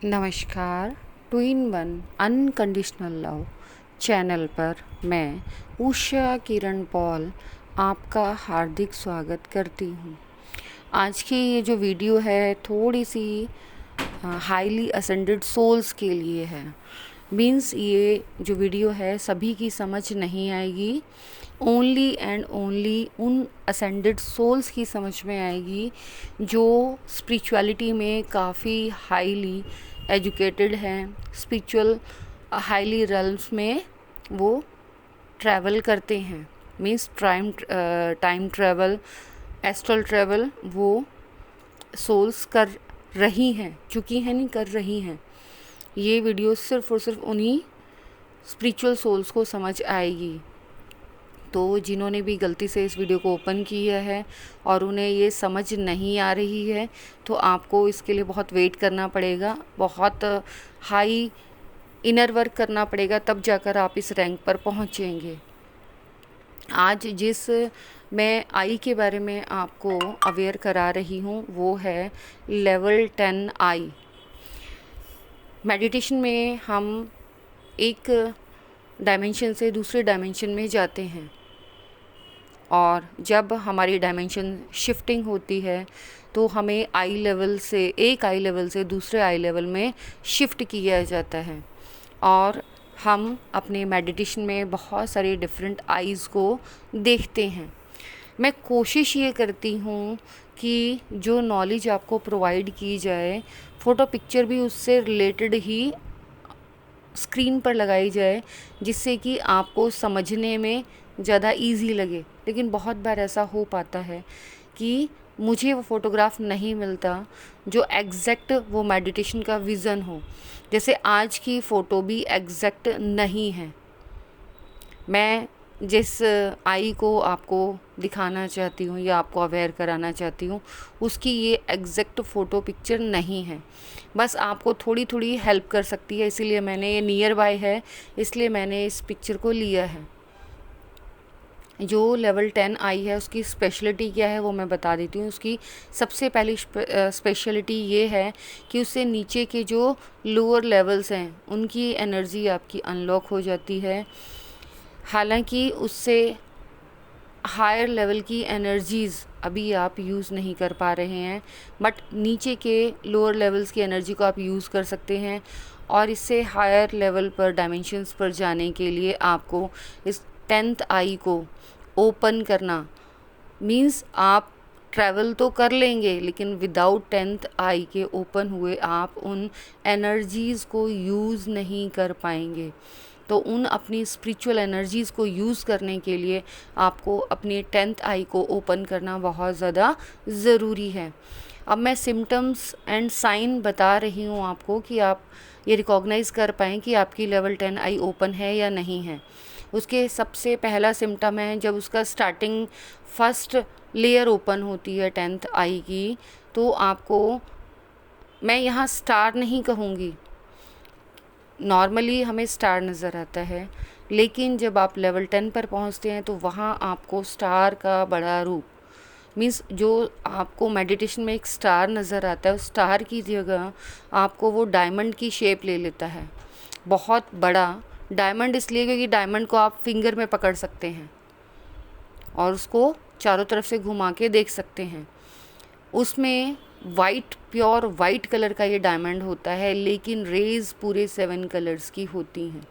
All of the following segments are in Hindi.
नमस्कार। Two in one unconditional love channel पर मैं उषा किरण पॉल आपका हार्दिक स्वागत करती हूँ। आज की ये जो वीडियो है थोड़ी सी हाईली असेंडेड सोल्स के लिए है। मीन्स ये जो वीडियो है सभी की समझ नहीं आएगी, ओनली एंड ओनली उन असेंडेड सोल्स की समझ में आएगी जो स्पिरिचुअलिटी में काफ़ी हाईली एजुकेटेड हैं, स्पिरिचुअल हाईली रेल्म्स में वो ट्रैवल करते हैं। Means time travel, astral travel वो सोल्स कर रही हैं, चुकी हैं नहीं कर रही हैं। ये वीडियो सिर्फ़ और सिर्फ उन्हीं स्पिरिचुअल सोल्स को समझ आएगी। तो जिन्होंने भी गलती से इस वीडियो को ओपन किया है और उन्हें ये समझ नहीं आ रही है तो आपको इसके लिए बहुत वेट करना पड़ेगा, बहुत हाई इनर वर्क करना पड़ेगा, तब जाकर आप इस रैंक पर पहुँचेंगे। आज जिस मैं आई के बारे में आपको अवेयर करा रही हूँ वो है लेवल 10 आई। मेडिटेशन में हम एक डायमेंशन से दूसरे डायमेंशन में जाते हैं और जब हमारी डायमेंशन शिफ्टिंग होती है तो हमें एक आई लेवल से दूसरे आई लेवल में शिफ्ट किया जाता है और हम अपने मेडिटेशन में बहुत सारे डिफरेंट आईज़ को देखते हैं। मैं कोशिश ये करती हूँ कि जो नॉलेज आपको प्रोवाइड की जाए, फ़ोटो पिक्चर भी उससे रिलेटेड ही स्क्रीन पर लगाई जाए जिससे कि आपको समझने में ज़्यादा इजी लगे। लेकिन बहुत बार ऐसा हो पाता है कि मुझे वो फ़ोटोग्राफ नहीं मिलता जो एग्जैक्ट वो मेडिटेशन का विज़न हो। जैसे आज की फ़ोटो भी एग्जैक्ट नहीं है। मैं जिस आई को आपको दिखाना चाहती हूँ या आपको अवेयर कराना चाहती हूँ उसकी ये एग्जैक्ट फ़ोटो पिक्चर नहीं है, बस आपको थोड़ी थोड़ी हेल्प कर सकती है। इसीलिए मैंने ये नियर बाय है, इसलिए मैंने इस पिक्चर को लिया है। जो लेवल 10 आई है उसकी स्पेशलिटी क्या है वो मैं बता देती हूँ। उसकी सबसे पहली स्पेशलिटी ये है कि उससे नीचे के जो लोअर लेवल्स हैं उनकी एनर्जी आपकी अनलॉक हो जाती है। हालांकि उससे हायर लेवल की एनर्जीज़ अभी आप यूज़ नहीं कर पा रहे हैं, बट नीचे के लोअर लेवल्स की एनर्जी को आप यूज़ कर सकते हैं और इससे हायर लेवल पर डायमेंशंस पर जाने के लिए आपको इस 10th आई को ओपन करना मीन्स आप ट्रैवल तो कर लेंगे लेकिन विदाउट 10th आई के ओपन हुए आप उन एनर्जीज़ को यूज़ नहीं कर पाएंगे। तो उन अपनी स्पिरिचुअल एनर्जीज़ को यूज़ करने के लिए आपको अपनी 10th आई को ओपन करना बहुत ज़्यादा ज़रूरी है। अब मैं सिम्टम्स एंड साइन बता रही हूँ आपको कि आप ये रिकॉग्नाइज़ कर पाएँ कि आपकी लेवल 10 आई ओपन है या नहीं है। उसके सबसे पहला सिम्टम है जब उसका स्टार्टिंग फर्स्ट लेयर ओपन होती है 10th आई की, तो आपको, मैं यहाँ स्टार नहीं कहूँगी, नॉर्मली हमें स्टार नज़र आता है, लेकिन जब आप लेवल 10 पर पहुँचते हैं तो वहाँ आपको स्टार का बड़ा रूप मीन्स जो आपको मेडिटेशन में एक स्टार नज़र आता है उस स्टार की जगह आपको वो डायमंड की शेप ले लेता है। बहुत बड़ा डायमंड इसलिए क्योंकि डायमंड को आप फिंगर में पकड़ सकते हैं और उसको चारों तरफ से घुमा के देख सकते हैं। उसमें प्योर वाइट कलर का ये डायमंड होता है, लेकिन रेज पूरे 7 कलर्स की होती हैं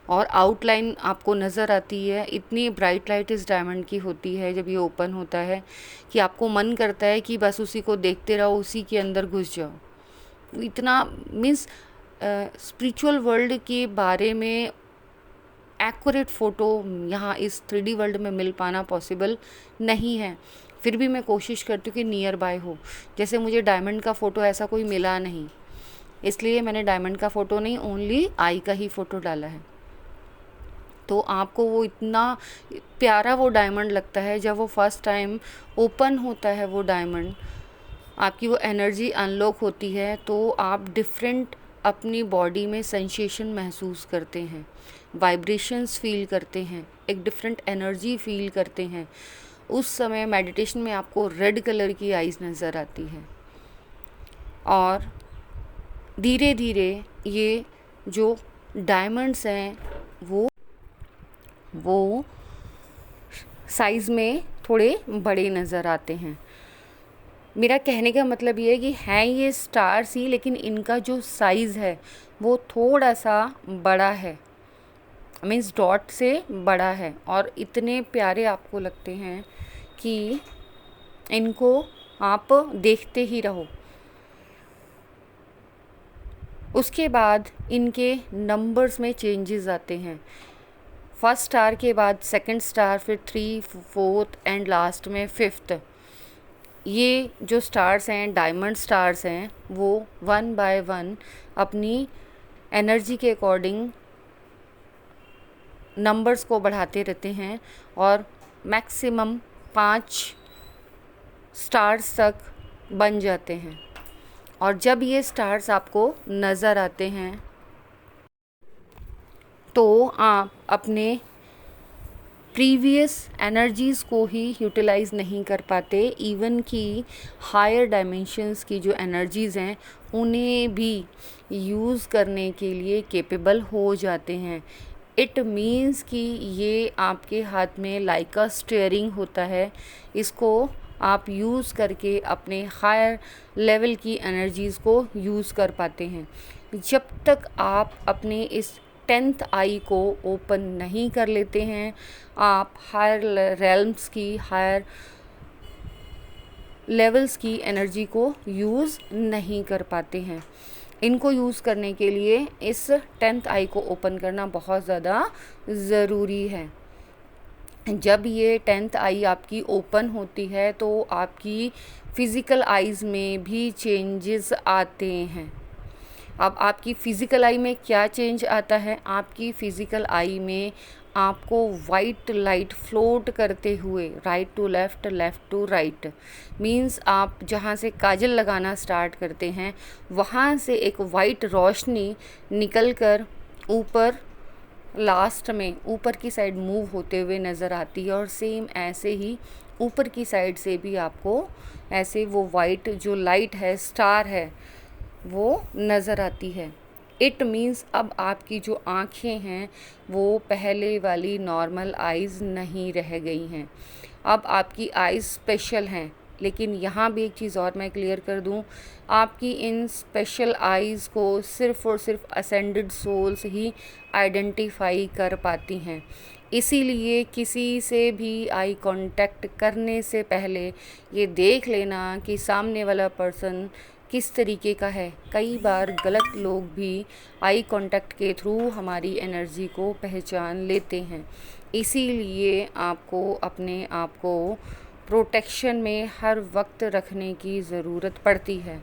और आउटलाइन आपको नज़र आती है। इतनी ब्राइट लाइट इस डायमंड की होती है जब ये ओपन होता है कि आपको मन करता है कि बस उसी को देखते रहो, उसी के अंदर घुस जाओ। इतना मीन्स स्पिरिचुअल वर्ल्ड के बारे में एक्यूरेट फ़ोटो यहाँ इस 3D वर्ल्ड में मिल पाना पॉसिबल नहीं है। फिर भी मैं कोशिश करती हूँ कि नियर बाय हो। जैसे मुझे डायमंड का फ़ोटो ऐसा कोई मिला नहीं, इसलिए मैंने डायमंड का फ़ोटो नहीं, ओनली आई का ही फ़ोटो डाला है। तो आपको वो इतना प्यारा वो डायमंड लगता है जब वो फर्स्ट टाइम ओपन होता है। वो डायमंड आपकी वो एनर्जी अनलॉक होती है तो आप डिफरेंट अपनी बॉडी में सेंसेशन महसूस करते हैं, वाइब्रेशंस फील करते हैं, एक डिफरेंट एनर्जी फील करते हैं। उस समय मेडिटेशन में आपको रेड कलर की आइज़ नज़र आती है और धीरे धीरे ये जो डायमंड्स हैं वो साइज़ में थोड़े बड़े नज़र आते हैं। मेरा कहने का मतलब ये है कि हैं ये स्टार्स ही, लेकिन इनका जो साइज़ है वो थोड़ा सा बड़ा है, मीन्स डॉट से बड़ा है, और इतने प्यारे आपको लगते हैं कि इनको आप देखते ही रहो। उसके बाद इनके नंबर्स में चेंजेस आते हैं। फर्स्ट स्टार के बाद सेकंड स्टार, फिर 3, 4th एंड लास्ट में 5th। ये जो स्टार्स हैं, डायमंड स्टार्स हैं, वो 1 बाय 1 अपनी एनर्जी के अकॉर्डिंग नंबर्स को बढ़ाते रहते हैं और मैक्सिमम 5 स्टार्स तक बन जाते हैं। और जब ये स्टार्स आपको नज़र आते हैं तो आप अपने प्रीवियस एनर्जीज़ को ही यूटिलाइज़ नहीं कर पाते, इवन कि हायर डायमेंशंस की जो एनर्जीज़ हैं उन्हें भी यूज़ करने के लिए केपेबल हो जाते हैं। इट मीन्स कि ये आपके हाथ में लाइक अ स्टीयरिंग होता है। इसको आप यूज़ करके अपने हायर लेवल की एनर्जीज़ को यूज़ कर पाते हैं। जब तक आप अपने इस 10th आई को ओपन नहीं कर लेते हैं, आप हायर रेल्म्स की, हायर लेवल्स की एनर्जी को यूज़ नहीं कर पाते हैं। इनको यूज़ करने के लिए इस 10th आई को ओपन करना बहुत ज़्यादा ज़रूरी है। जब ये 10th आई आपकी ओपन होती है तो आपकी फ़िज़िकल आइज़ में भी चेंजेस आते हैं। अब आपकी फ़िज़िकल आई में क्या चेंज आता है? आपकी फ़िज़िकल आई में आपको वाइट लाइट फ्लोट करते हुए right to left, left to right, means आप जहाँ से काजल लगाना स्टार्ट करते हैं वहाँ से एक वाइट रोशनी निकलकर ऊपर लास्ट में ऊपर की साइड मूव होते हुए नज़र आती है। और सेम ऐसे ही ऊपर की साइड से भी आपको ऐसे वो वाइट जो लाइट है, स्टार है, वो नज़र आती है। इट मीन्स अब आपकी जो आँखें हैं वो पहले वाली नॉर्मल आइज़ नहीं रह गई हैं, अब आपकी आइज़ स्पेशल हैं। लेकिन यहाँ भी एक चीज़ और मैं क्लियर कर दूँ, आपकी इन स्पेशल आइज़ को सिर्फ़ और सिर्फ असेंडेड सोल्स ही आइडेंटिफाई कर पाती हैं। इसीलिए किसी से भी आई कांटेक्ट करने से पहले ये देख लेना कि सामने वाला पर्सन किस तरीके का है। कई बार गलत लोग भी आई कांटेक्ट के थ्रू हमारी एनर्जी को पहचान लेते हैं। इसीलिए आपको अपने आप को प्रोटेक्शन में हर वक्त रखने की ज़रूरत पड़ती है।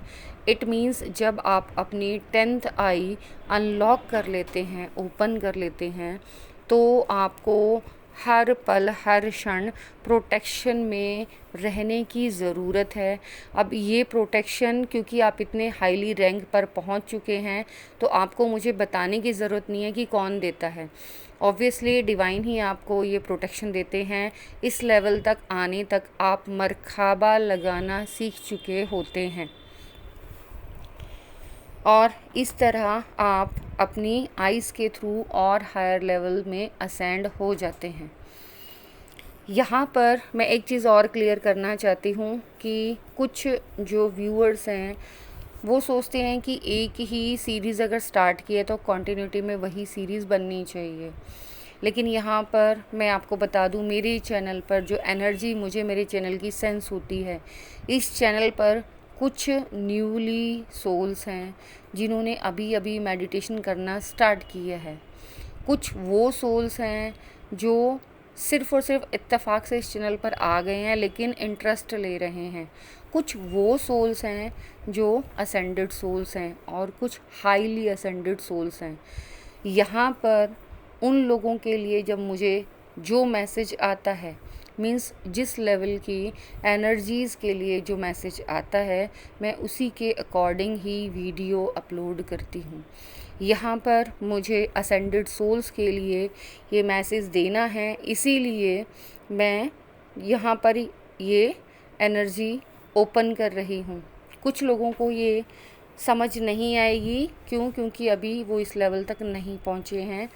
इट मीन्स जब आप अपनी 10th आई अनलॉक कर लेते हैं, ओपन कर लेते हैं, तो आपको हर पल हर क्षण प्रोटेक्शन में रहने की ज़रूरत है। अब ये प्रोटेक्शन, क्योंकि आप इतने हाईली रैंक पर पहुंच चुके हैं तो आपको मुझे बताने की ज़रूरत नहीं है कि कौन देता है। ऑब्वियसली डिवाइन ही आपको ये प्रोटेक्शन देते हैं। इस लेवल तक आने तक आप मरहबा लगाना सीख चुके होते हैं और इस तरह आप अपनी आइज़ के थ्रू और हायर लेवल में असेंड हो जाते हैं। यहाँ पर मैं एक चीज़ और क्लियर करना चाहती हूँ कि कुछ जो व्यूअर्स हैं वो सोचते हैं कि एक ही सीरीज़ अगर स्टार्ट की है तो कंटिन्यूटी में वही सीरीज़ बननी चाहिए। लेकिन यहाँ पर मैं आपको बता दूँ, मेरे चैनल पर जो एनर्जी मुझे मेरे चैनल की सेंस होती है, इस चैनल पर कुछ न्यूली सोल्स हैं जिन्होंने अभी अभी मेडिटेशन करना स्टार्ट किया है। कुछ वो सोल्स हैं जो सिर्फ़ और सिर्फ इत्तेफाक से इस चैनल पर आ गए हैं लेकिन इंटरेस्ट ले रहे हैं। कुछ वो सोल्स हैं जो असेंडेड सोल्स हैं और कुछ हाईली असेंडेड सोल्स हैं। यहाँ पर उन लोगों के लिए जब मुझे जो मैसेज आता है, मीन्स जिस लेवल की एनर्जीज़ के लिए जो मैसेज आता है, मैं उसी के अकॉर्डिंग ही वीडियो अपलोड करती हूँ। यहाँ पर मुझे असेंडेड सोल्स के लिए ये मैसेज देना है, इसीलिए मैं यहाँ पर ये एनर्जी ओपन कर रही हूँ। कुछ लोगों को ये समझ नहीं आएगी। क्यों? क्योंकि अभी वो इस लेवल तक नहीं पहुँचे हैं।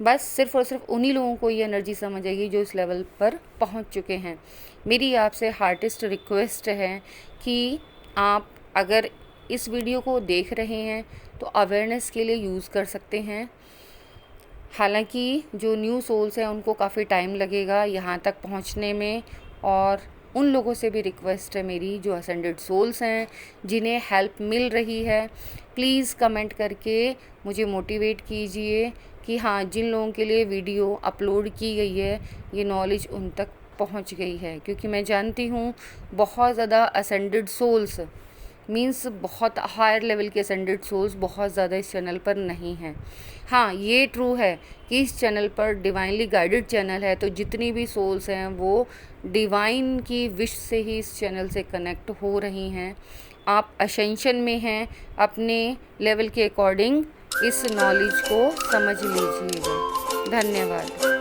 बस सिर्फ़ और सिर्फ उन्हीं लोगों को ये एनर्जी समझ आएगी जो इस लेवल पर पहुंच चुके हैं। मेरी आपसे हार्टेस्ट रिक्वेस्ट है कि आप अगर इस वीडियो को देख रहे हैं तो अवेयरनेस के लिए यूज़ कर सकते हैं। हालांकि जो न्यू सोल्स हैं उनको काफ़ी टाइम लगेगा यहाँ तक पहुँचने में, और उन लोगों से भी रिक्वेस्ट है मेरी जो असेंडेड सोल्स हैं जिन्हें हेल्प मिल रही है, प्लीज़ कमेंट करके मुझे मोटिवेट कीजिए कि हाँ, जिन लोगों के लिए वीडियो अपलोड की गई है ये नॉलेज उन तक पहुंच गई है। क्योंकि मैं जानती हूँ बहुत ज़्यादा असेंडेड सोल्स मीन्स बहुत हायर लेवल के असेंडेड सोल्स बहुत ज़्यादा इस चैनल पर नहीं हैं। हाँ, ये ट्रू है कि इस चैनल पर डिवाइनली गाइडेड चैनल है, तो जितनी भी सोल्स हैं वो डिवाइन की विश से ही इस चैनल से कनेक्ट हो रही हैं। आप असेंशन में हैं, अपने लेवल के अकॉर्डिंग इस नॉलेज को समझ लीजिएगा। धन्यवाद।